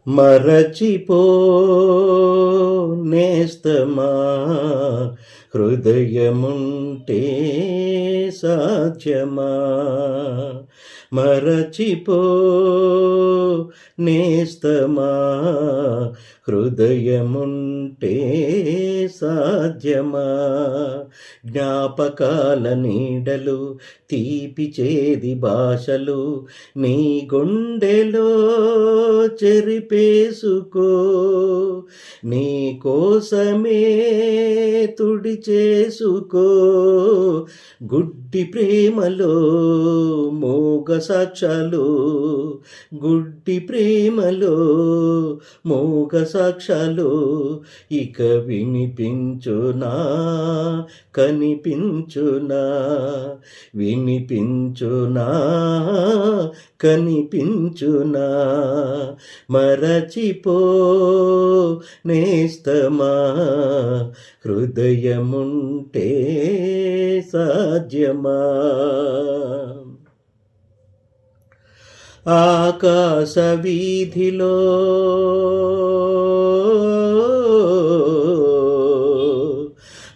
మరచిపో నేస్తమా, హృదయముంటే సాధ్యమా. మరచిపో నేస్తమా, హృదయముంటే సాధ్యమా. జ్ఞాపకాల నీడలు, తీపి చేది భాషలు నీ గుండెలో చెరిపేసుకో. నీ కోసమే తుడి చేసుకో. గుడ్డి ప్రేమలో మోగ సాక్ష్యాలు, గుడ్డి ప్రేమలో మోగ సాక్ష్యాలు ఇక వినిపించునా, కనిపించునా. వినిపించునా, కనిపించునా. మరచిపో నేస్తమా, హృదయముంటే సాధ్యమా. ఆకాశ వీధిలో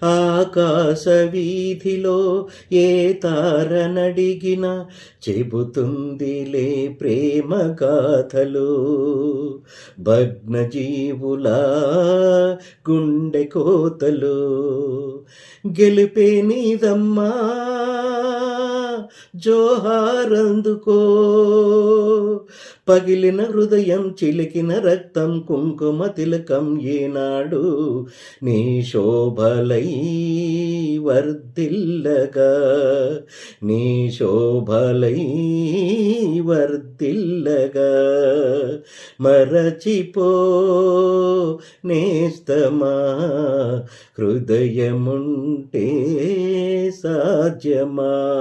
ఆకాశ వీధిలో ఏ తారనడిగిన చెబుతుందిలే ప్రేమ గాథలు. భగ్నజీవుల గుండె కోతలు గెలిపే నీదమ్మా, జోహారందుకో. పగిలిన హృదయం, చిలికిన రక్తం, కుంకుమ తిలకం ఏనాడు నీ శోభలై వర్ధిల్లగా. నీ శోభలై వర్ధిల్లగా. మరచిపో నేస్తమా, హృదయముంటే సాధ్యమా.